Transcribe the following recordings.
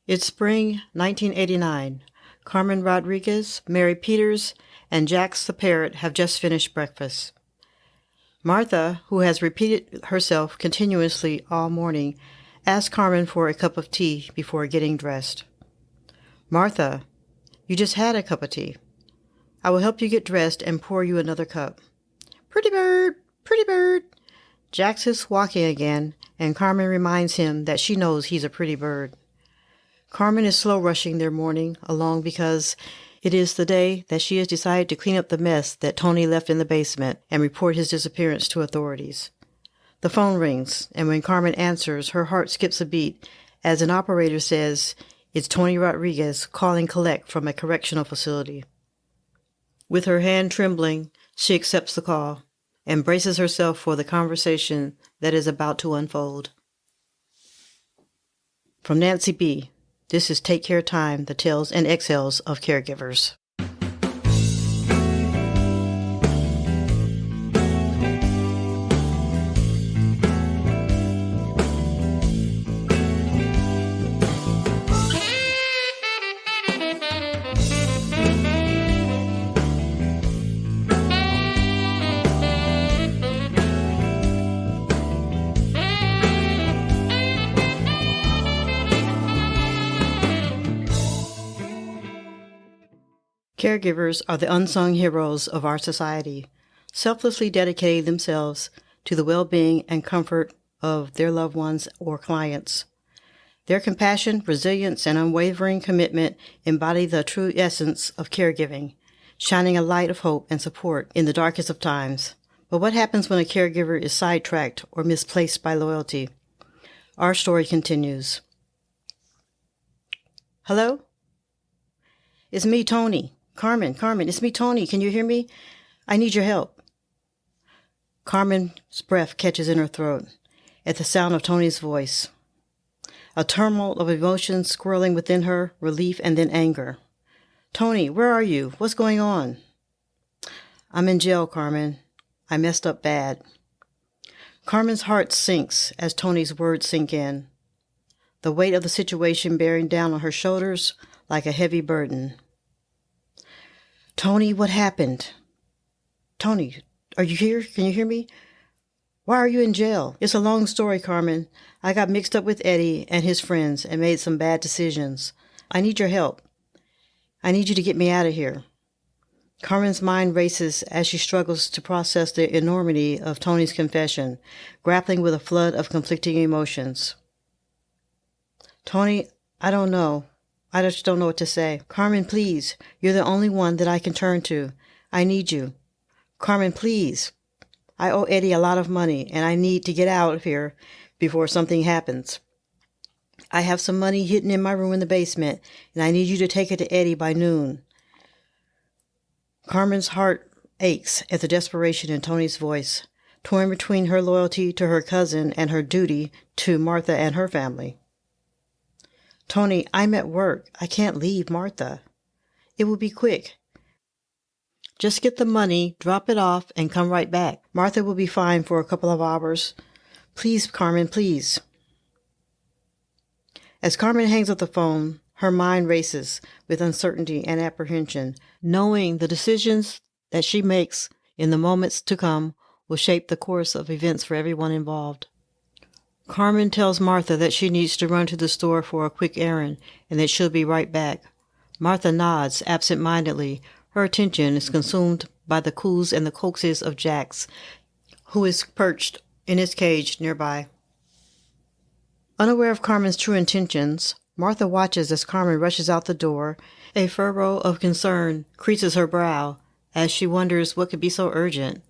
It's spring 1989. Carmen Rodriguez, Mary Peters, and Jax the parrot have just finished breakfast. Martha, who has repeated herself continuously all morning, asks Carmen for a cup of tea before getting dressed. Martha, you just had a cup of tea. I will help you get dressed and pour you another cup. Pretty bird, pretty bird. Jax is walking again, and Carmen reminds him that she knows he's a pretty bird. Carmen is slow rushing their morning along because it is the day that she has decided to clean up the mess that Tony left in the basement and report his disappearance to authorities. The phone rings, and when Carmen answers, her heart skips a beat as an operator says it's Tony Rodriguez calling collect from a correctional facility. With her hand trembling, she accepts the call and braces herself for the conversation that is about to unfold. From Nancy B., this is Take Care Time, the tales and exhales of caregivers. Caregivers are the unsung heroes of our society, selflessly dedicating themselves to the well-being and comfort of their loved ones or clients. Their compassion, resilience, and unwavering commitment embody the true essence of caregiving, shining a light of hope and support in the darkest of times. But what happens when a caregiver is sidetracked or misplaced by loyalty? Our story continues. Hello? It's me, Tony. Carmen, it's me, Tony. Can you hear me? I need your help. Carmen's breath catches in her throat at the sound of Tony's voice. A turmoil of emotions swirling within her, relief and then anger. Tony, where are you? What's going on? I'm in jail, Carmen. I messed up bad. Carmen's heart sinks as Tony's words sink in, the weight of the situation bearing down on her shoulders like a heavy burden. Tony, what happened? Tony, are you here? Can you hear me? Why are you in jail? It's a long story, Carmen. I got mixed up with Eddie and his friends and made some bad decisions. I need your help. I need you to get me out of here. Carmen's mind races as she struggles to process the enormity of Tony's confession, grappling with a flood of conflicting emotions. Tony, I don't know. I just don't know what to say. Carmen, please. You're the only one that I can turn to. I need you. Carmen, please. I owe Eddie a lot of money, and I need to get out of here before something happens. I have some money hidden in my room in the basement, and I need you to take it to Eddie by noon. Carmen's heart aches at the desperation in Tony's voice, torn between her loyalty to her cousin and her duty to Martha and her family. Tony, I'm at work. I can't leave Martha. It will be quick. Just get the money, drop it off, and come right back. Martha will be fine for a couple of hours. Please, Carmen, please. As Carmen hangs up the phone, her mind races with uncertainty and apprehension, knowing the decisions that she makes in the moments to come will shape the course of events for everyone involved. Carmen tells Martha that she needs to run to the store for a quick errand and that she'll be right back. Martha nods absent-mindedly. Her attention is consumed by the coos and the coaxes of Jax, who is perched in his cage nearby. Unaware of Carmen's true intentions, Martha watches as Carmen rushes out the door. A furrow of concern creases her brow as she wonders what could be so urgent.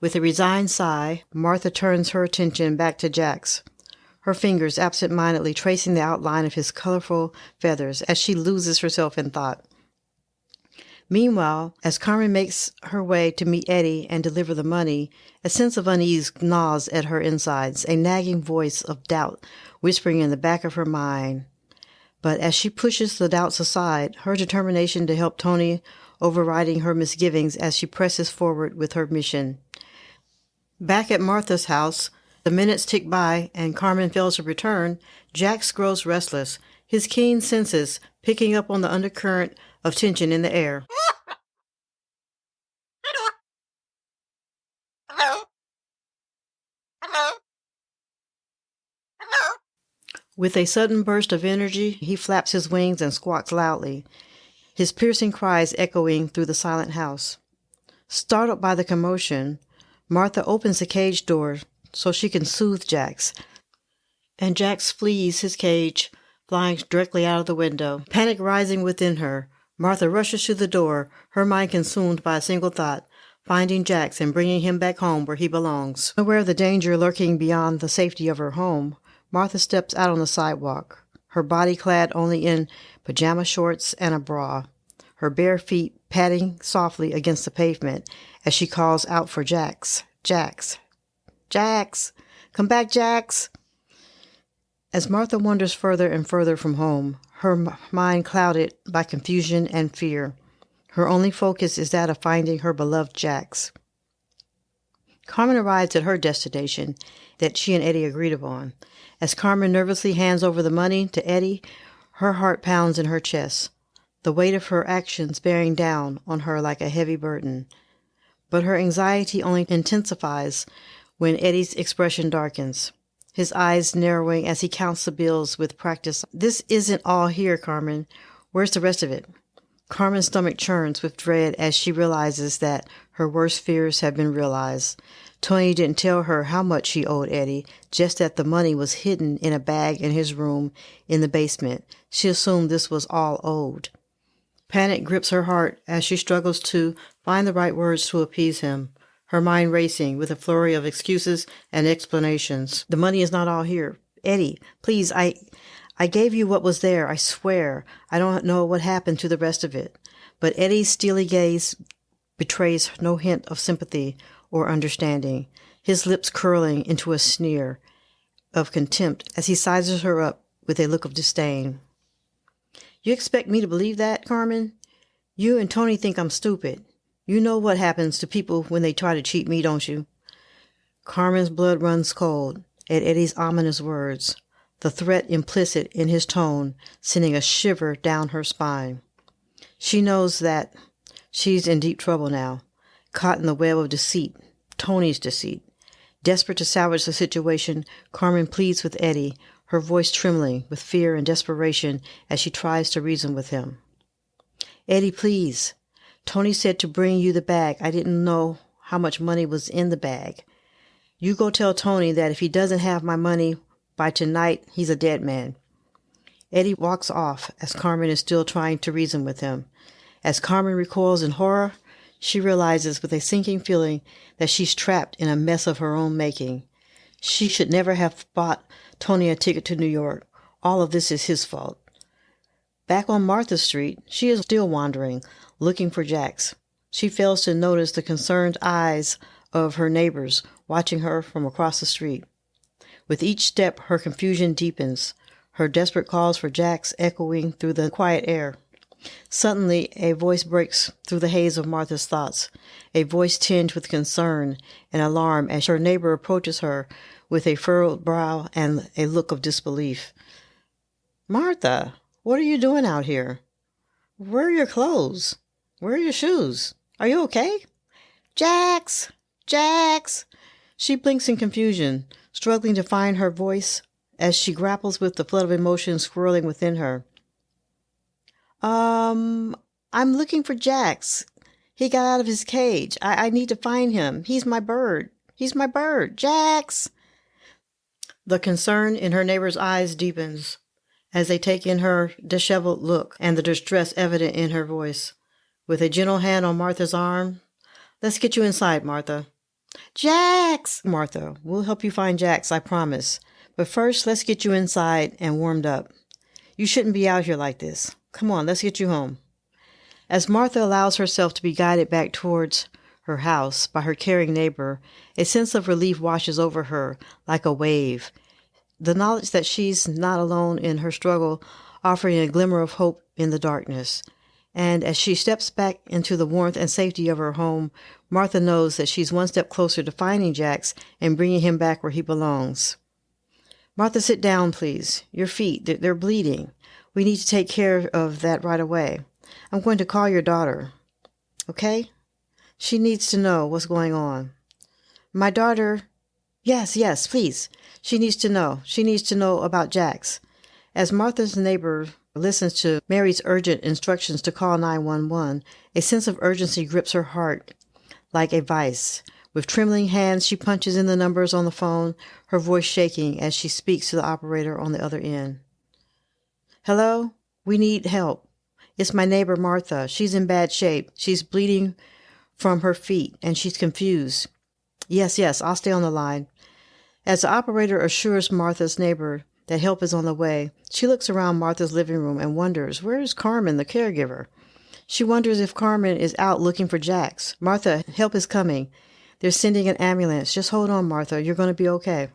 With a resigned sigh, Martha turns her attention back to Jax, her fingers absent-mindedly tracing the outline of his colorful feathers as she loses herself in thought. Meanwhile, as Carmen makes her way to meet Eddie and deliver the money, a sense of unease gnaws at her insides, a nagging voice of doubt whispering in the back of her mind. But as she pushes the doubts aside, her determination to help Tony overriding her misgivings as she presses forward with her mission. Back at Martha's house, The minutes tick by and Carmen fails to return. Jax grows restless, his keen senses picking up on the undercurrent of tension in the air. With a sudden burst of energy, he flaps his wings and squawks loudly, his piercing cries echoing through the silent house. Startled by the commotion, Martha opens the cage door so she can soothe Jax, and Jax flees his cage, flying directly out of the window. Panic rising within her, Martha rushes to the door, her mind consumed by a single thought, finding Jax and bringing him back home where he belongs. Aware of the danger lurking beyond the safety of her home, Martha steps out on the sidewalk, her body clad only in pajama shorts and a bra, her bare feet padding softly against the pavement as she calls out for Jax. Jax! Jax! Come back, Jax! As Martha wanders further and further from home, her mind clouded by confusion and fear, her only focus is that of finding her beloved Jax. Carmen arrives at her destination that she and Eddie agreed upon. As Carmen nervously hands over the money to Eddie, her heart pounds in her chest, the weight of her actions bearing down on her like a heavy burden. But her anxiety only intensifies when Eddie's expression darkens, his eyes narrowing as he counts the bills with practice. This isn't all here, Carmen. Where's the rest of it? Carmen's stomach churns with dread as she realizes that her worst fears have been realized. Tony didn't tell her how much she owed Eddie, just that the money was hidden in a bag in his room in the basement. She assumed this was all owed. Panic grips her heart as she struggles to find the right words to appease him, her mind racing with a flurry of excuses and explanations. The money is not all here. Eddie, please, I gave you what was there, I swear. I don't know what happened to the rest of it. But Eddie's steely gaze betrays no hint of sympathy or understanding, his lips curling into a sneer of contempt as he sizes her up with a look of disdain. You expect me to believe that, Carmen? You and Tony think I'm stupid. You know what happens to people when they try to cheat me, don't you? Carmen's blood runs cold at Eddie's ominous words, the threat implicit in his tone sending a shiver down her spine. She knows that she's in deep trouble now, caught in the web of deceit, Tony's deceit. Desperate to salvage the situation, Carmen pleads with Eddie, her voice trembling with fear and desperation as she tries to reason with him. Eddie, please. Tony said to bring you the bag. I didn't know how much money was in the bag. You go tell Tony that if he doesn't have my money by tonight, he's a dead man. Eddie walks off as Carmen is still trying to reason with him. As Carmen recoils in horror, she realizes with a sinking feeling that she's trapped in a mess of her own making. She should never have bought Tony a ticket to New York. All of this is his fault. Back on Martha Street, she is still wandering, looking for Jax. She fails to notice the concerned eyes of her neighbors watching her from across the street. With each step, her confusion deepens, her desperate calls for Jax echoing through the quiet air. Suddenly, a voice breaks through the haze of Martha's thoughts, a voice tinged with concern and alarm as her neighbor approaches her with a furrowed brow and a look of disbelief. Martha, what are you doing out here? Where are your clothes? Where are your shoes? Are you okay? Jax! Jax! She blinks in confusion, struggling to find her voice as she grapples with the flood of emotions swirling within her. I'm looking for Jax. He got out of his cage. I need to find him. He's my bird. He's my bird. Jax! The concern in her neighbor's eyes deepens as they take in her disheveled look and the distress evident in her voice. With a gentle hand on Martha's arm, let's get you inside, Martha. Jax! Martha, we'll help you find Jax, I promise. But first, let's get you inside and warmed up. You shouldn't be out here like this. Come on, let's get you home. As Martha allows herself to be guided back towards her house by her caring neighbor, a sense of relief washes over her like a wave. The knowledge that she's not alone in her struggle, offering a glimmer of hope in the darkness. And as she steps back into the warmth and safety of her home, Martha knows that she's one step closer to finding Jax and bringing him back where he belongs. Martha, sit down, please. Your feet, they're bleeding. We need to take care of that right away. I'm going to call your daughter. Okay? She needs to know what's going on. My daughter... Yes, please. She needs to know. She needs to know about Jax. As Martha's neighbor listens to Mary's urgent instructions to call 911, a sense of urgency grips her heart like a vice. With trembling hands, she punches in the numbers on the phone, her voice shaking as she speaks to the operator on the other end. Hello? We need help. It's my neighbor, Martha. She's in bad shape. She's bleeding from her feet, and she's confused. Yes, I'll stay on the line. As the operator assures Martha's neighbor that help is on the way, she looks around Martha's living room and wonders, where is Carmen, the caregiver? She wonders if Carmen is out looking for Jax. Martha, help is coming. They're sending an ambulance. Just hold on, Martha. You're going to be okay.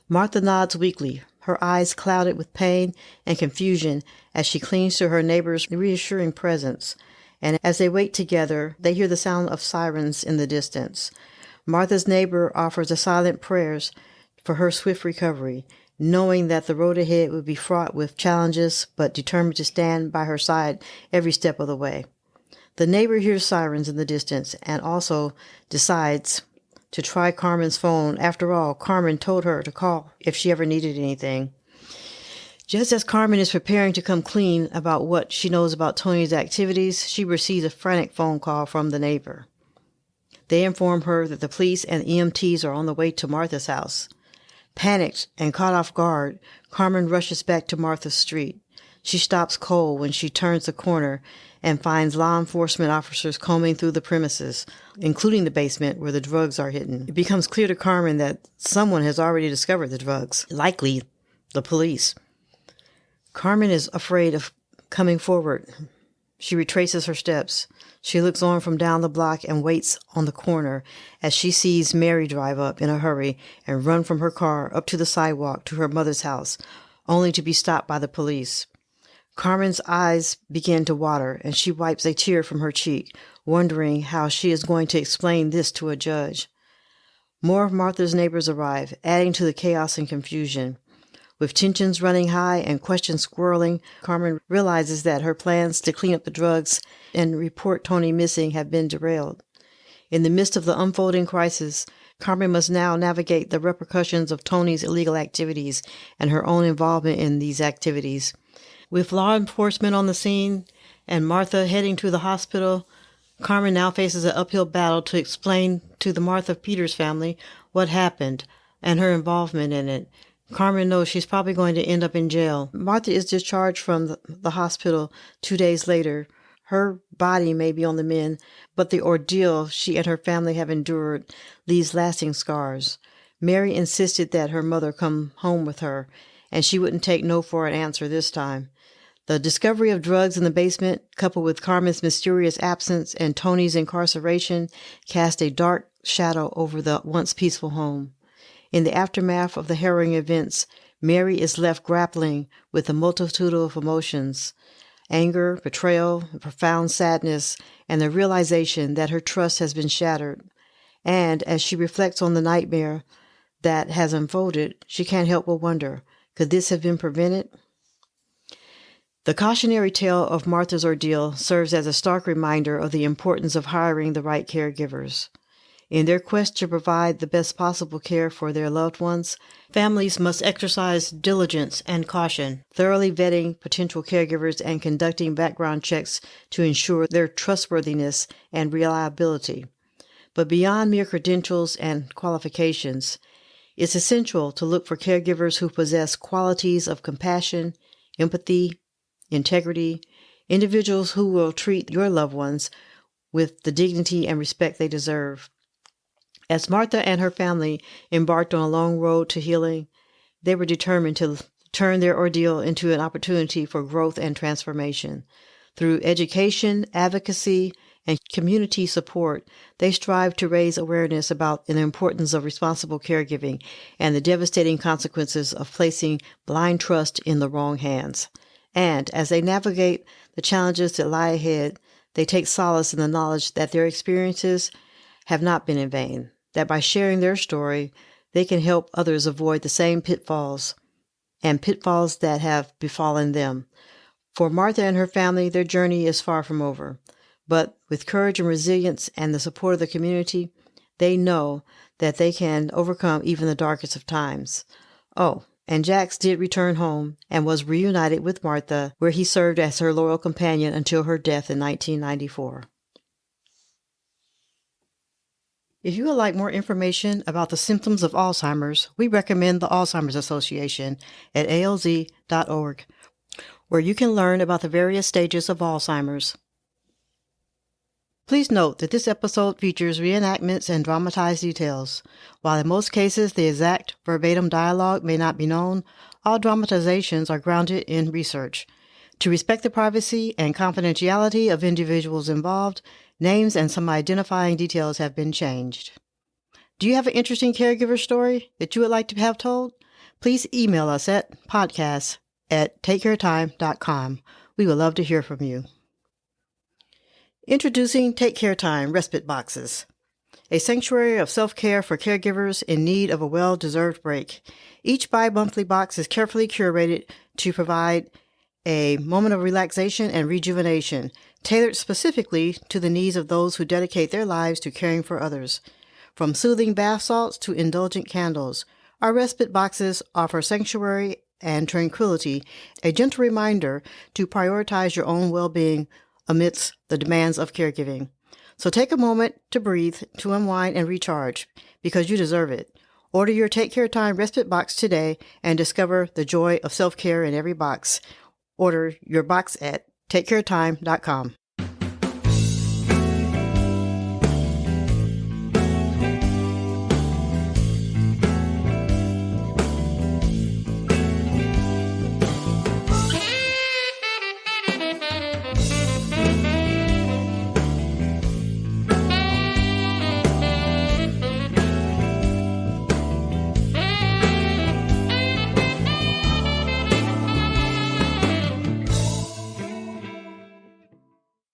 Martha nods weakly, her eyes clouded with pain and confusion as she clings to her neighbor's reassuring presence. And as they wait together, they hear the sound of sirens in the distance. Martha's neighbor offers a silent prayers for her swift recovery, knowing that the road ahead would be fraught with challenges, but determined to stand by her side every step of the way. The neighbor hears sirens in the distance and also decides to try Carmen's phone. After all, Carmen told her to call if she ever needed anything. Just as Carmen is preparing to come clean about what she knows about Tony's activities, she receives a frantic phone call from the neighbor. They inform her that the police and EMTs are on the way to Martha's house. Panicked and caught off guard, Carmen rushes back to Martha's street. She stops cold when she turns the corner and finds law enforcement officers combing through the premises, including the basement where the drugs are hidden. It becomes clear to Carmen that someone has already discovered the drugs, likely the police. Carmen is afraid of coming forward. She retraces her steps. She looks on from down the block and waits on the corner as she sees Mary drive up in a hurry and run from her car up to the sidewalk to her mother's house, only to be stopped by the police. Carmen's eyes begin to water, and she wipes a tear from her cheek, wondering how she is going to explain this to a judge. More of Martha's neighbors arrive, adding to the chaos and confusion. With tensions running high and questions swirling, Carmen realizes that her plans to clean up the drugs and report Tony missing have been derailed. In the midst of the unfolding crisis, Carmen must now navigate the repercussions of Tony's illegal activities and her own involvement in these activities. With law enforcement on the scene and Martha heading to the hospital, Carmen now faces an uphill battle to explain to the Martha Peters family what happened and her involvement in it. Carmen knows she's probably going to end up in jail. Martha is discharged from the hospital 2 days later. Her body may be on the mend, but the ordeal she and her family have endured leaves lasting scars. Mary insisted that her mother come home with her, and she wouldn't take no for an answer this time. The discovery of drugs in the basement, coupled with Carmen's mysterious absence and Tony's incarceration, cast a dark shadow over the once peaceful home. In the aftermath of the harrowing events, Mary is left grappling with a multitude of emotions: anger, betrayal, profound sadness, and the realization that her trust has been shattered. And as she reflects on the nightmare that has unfolded, she can't help but wonder, could this have been prevented? The cautionary tale of Martha's ordeal serves as a stark reminder of the importance of hiring the right caregivers. In their quest to provide the best possible care for their loved ones, families must exercise diligence and caution, thoroughly vetting potential caregivers and conducting background checks to ensure their trustworthiness and reliability. But beyond mere credentials and qualifications, it's essential to look for caregivers who possess qualities of compassion, empathy, integrity, individuals who will treat your loved ones with the dignity and respect they deserve. As Martha and her family embarked on a long road to healing, they were determined to turn their ordeal into an opportunity for growth and transformation. Through education, advocacy, and community support, they strive to raise awareness about the importance of responsible caregiving and the devastating consequences of placing blind trust in the wrong hands. And as they navigate the challenges that lie ahead, they take solace in the knowledge that their experiences have not been in vain, that by sharing their story, they can help others avoid the same pitfalls that have befallen them. For Martha and her family, their journey is far from over. But with courage and resilience and the support of the community, they know that they can overcome even the darkest of times. Oh, and Jax did return home and was reunited with Martha, where he served as her loyal companion until her death in 1994. If you would like more information about the symptoms of Alzheimer's, we recommend the Alzheimer's Association at alz.org, where you can learn about the various stages of Alzheimer's. Please note that this episode features reenactments and dramatized details. While in most cases the exact verbatim dialogue may not be known, all dramatizations are grounded in research. To respect the privacy and confidentiality of individuals involved, names and some identifying details have been changed. Do you have an interesting caregiver story that you would like to have told? Please email us at podcast@takecaretime.com. We would love to hear from you. Introducing Take Care Time Respite Boxes, a sanctuary of self-care for caregivers in need of a well-deserved break. Each bi-monthly box is carefully curated to provide a moment of relaxation and rejuvenation, tailored specifically to the needs of those who dedicate their lives to caring for others. From soothing bath salts to indulgent candles, our respite boxes offer sanctuary and tranquility, a gentle reminder to prioritize your own well-being amidst the demands of caregiving. So take a moment to breathe, to unwind and recharge, because you deserve it. Order your Take Care Time Respite Box today and discover the joy of self-care in every box. Order your box at takecaretime.com.